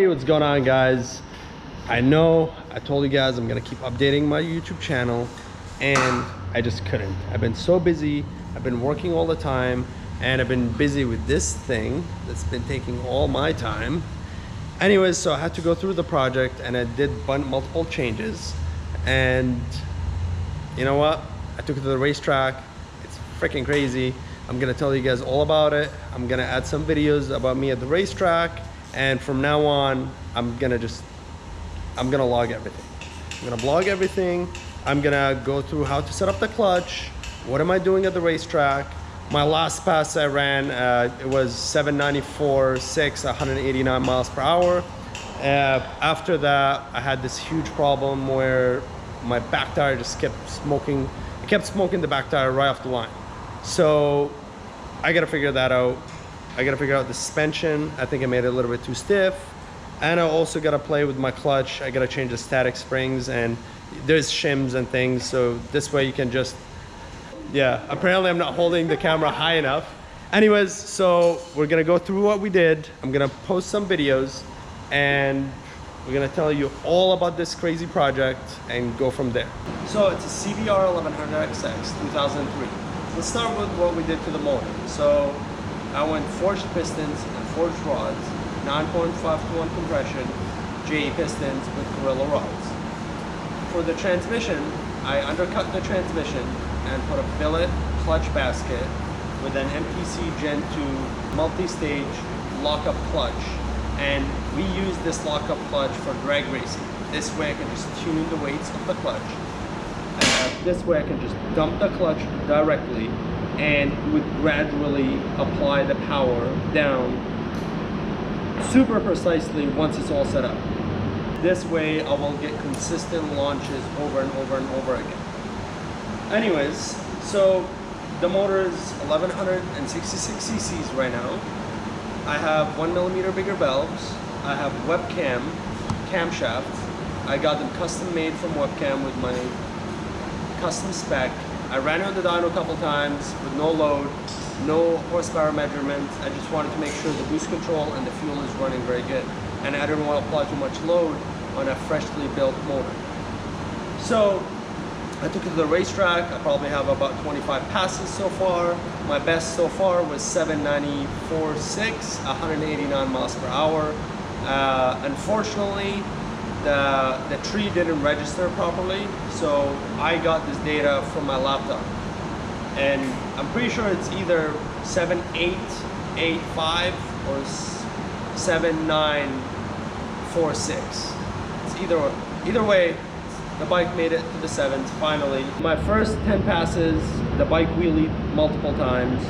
Hey, what's going on, guys? I know I told you guys I'm gonna keep updating my YouTube channel, and I just couldn't. I've been so busy. I've been working all the time, and I've been busy with this thing that's been taking all my time. Anyways, so I had to go through the project, and I did multiple changes. And you know what? I took it to the racetrack. It's freaking crazy. I'm gonna tell you guys all about it. I'm gonna add some videos about me at the racetrack, and from now on, I'm gonna log everything. I'm gonna blog everything. I'm gonna go through how to set up the clutch. What am I doing at the racetrack? My last pass I ran, it was 794.6, 189 miles per hour. After that, I had this huge problem where my back tire just kept smoking. It kept smoking the back tire right off the line. So I gotta figure that out. I gotta figure out the suspension. I think I made it a little bit too stiff. And I also gotta play with my clutch. I gotta change the static springs, and there's shims and things. So this way you can just, yeah, apparently I'm not holding the camera high enough. Anyways, so we're gonna go through what we did. I'm gonna post some videos, and we're gonna tell you all about this crazy project and go from there. So it's a CBR 1100XX 2003. Let's start with what we did to the motor. So I went forged pistons and forged rods, 9.5 to 1 compression, JE pistons with Gorilla rods. For the transmission, I undercut the transmission and put a billet clutch basket with an MTC Gen 2 multi-stage lockup clutch. And we use this lockup clutch for drag racing. This way I can just tune the weights of the clutch. This way I can just dump the clutch directly, and it would gradually apply the power down super precisely once it's all set up. This way I will get consistent launches over and over and over again. Anyways, so the motor is 1166 cc's right now. I have 1mm bigger valves. I have webcam camshafts. I got them custom made from webcam with my custom spec. I ran on the dyno a couple times with no load, no horsepower measurements. I just wanted to make sure the boost control and the fuel is running very good. And I didn't want to apply too much load on a freshly built motor. So I took it to the racetrack. I probably have about 25 passes so far. My best so far was 794.6, 189 miles per hour. Unfortunately, the tree didn't register properly, so I got this data from my laptop. And I'm pretty sure it's either 7885 or 7946. It's either way. The bike made it to the 7s finally. My first 10 passes, the bike wheelied multiple times,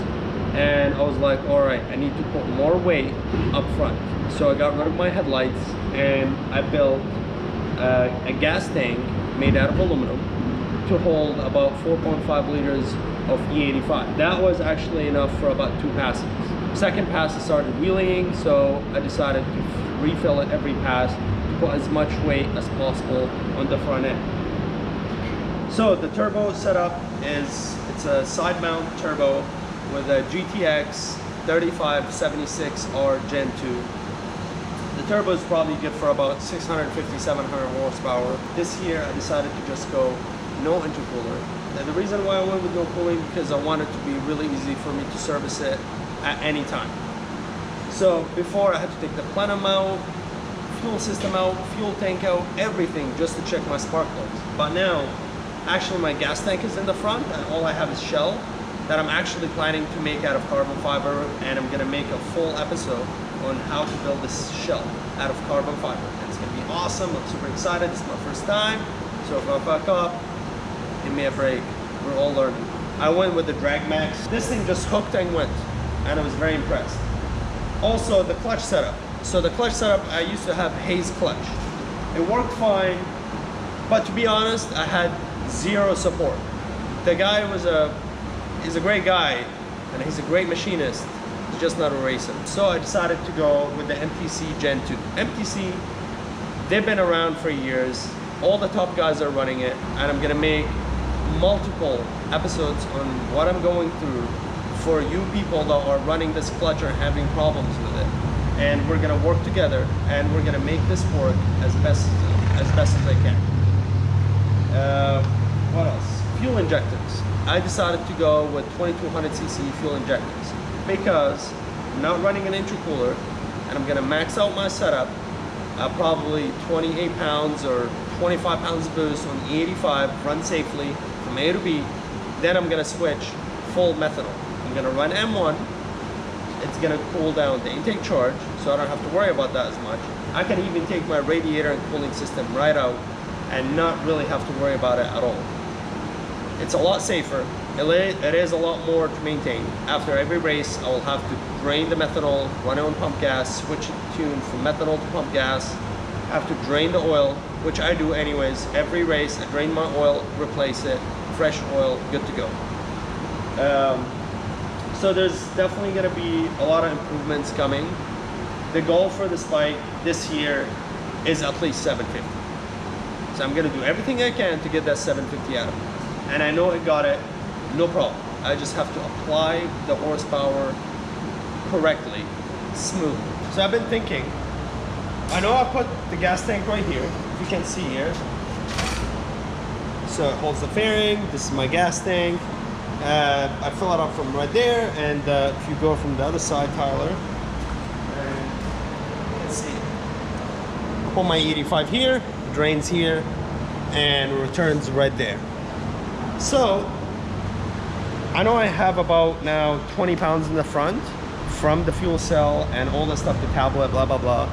and I was like, all right, I need to put more weight up front. So I got rid of my headlights, and I built a gas tank made out of aluminum to hold about 4.5 liters of E85. That was actually enough for about 2 passes. Second pass I started wheeling, so I decided to refill it every pass, put as much weight as possible on the front end. So the turbo setup it's a side mount turbo with a GTX 3576R Gen 2. The turbo is probably good for about 650-700 horsepower. This year I decided to just go no intercooler. And the reason why I went with no cooling because I wanted to be really easy for me to service it at any time. So before I had to take the plenum out, fuel system out, fuel tank out, everything just to check my spark plugs. But now, actually my gas tank is in the front, and all I have is shell that I'm actually planning to make out of carbon fiber, and I'm gonna make a full episode on how to build this shell out of carbon fiber. And it's gonna be awesome. I'm super excited. This is my first time. So if I fuck up, give me a break. We're all learning. I went with the Drag Max. This thing just hooked and went, and I was very impressed. Also, the clutch setup. So the clutch setup, I used to have Hayes clutch. It worked fine, but to be honest, I had zero support. The guy he's a great guy, and he's a great machinist. He's just not a racer. So I decided to go with the MTC Gen 2. MTC, they've been around for years. All the top guys are running it, and I'm gonna make multiple episodes on what I'm going through for you people that are running this clutch or having problems with it. and we're gonna work together, and we're gonna make this work as best as I can. What else? Fuel injectors. I decided to go with 2200cc fuel injectors because I'm not running an intercooler, and I'm gonna max out my setup probably 28 pounds or 25 pounds of boost on E85, run safely from A to B. Then I'm gonna switch full methanol. I'm gonna run M1. It's gonna cool down the intake charge, so I don't have to worry about that as much. I can even take my radiator and cooling system right out and not really have to worry about it at all. It's a lot safer. It is a lot more to maintain. After every race, I will have to drain the methanol, run it on pump gas, switch it tune from methanol to pump gas, have to drain the oil, which I do anyways. Every race, I drain my oil, replace it, fresh oil, good to go. So there's definitely gonna be a lot of improvements coming. The goal for this bike this year is at least 750. So I'm gonna do everything I can to get that 750 out of it. And I know I got it, no problem. I just have to apply the horsepower correctly, smoothly. So I've been thinking, I know I put the gas tank right here, if you can see here. So it holds the fairing, this is my gas tank. I fill it up from right there, and if you go from the other side, Tyler, let's see. I put my 85 here, drains here, and returns right there. So I know I have about now 20 pounds in the front from the fuel cell and all the stuff, the tablet, blah, blah, blah.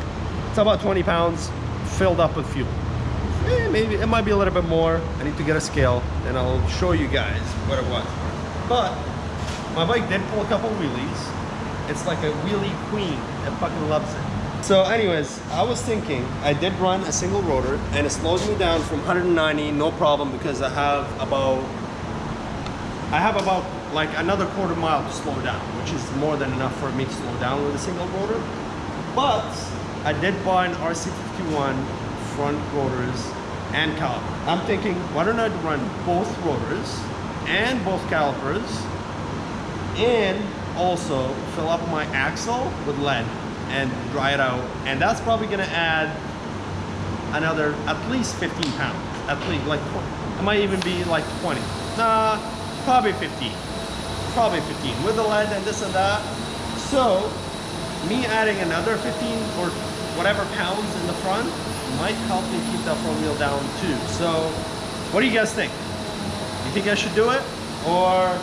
It's about 20 pounds filled up with fuel. Maybe it might be a little bit more. I need to get a scale and I'll show you guys what it was. But my bike did pull a couple wheelies. It's like a wheelie queen. It fucking loves it. So anyways, I was thinking, I did run a single rotor and it slows me down from 190, no problem, because I have about like another quarter mile to slow down, which is more than enough for me to slow down with a single rotor. But I did buy an RC51 front rotors and caliper. I'm thinking, why don't I run both rotors and both calipers and also fill up my axle with lead and dry it out, and that's probably gonna add another at least 15 pounds, at least. Like it might even be like 20. Nah, probably 15 with the lead and this and that. So me adding another 15 or whatever pounds in the front might help me keep that front wheel down too. So what do you guys think? You think I should do it, or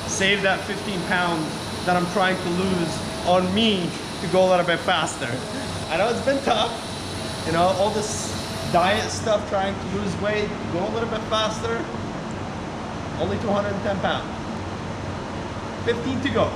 save that 15 pounds that I'm trying to lose on me to go a little bit faster? I know it's been tough, you know, all this diet stuff, trying to lose weight, go a little bit faster. Only 210 pounds. 15 to go.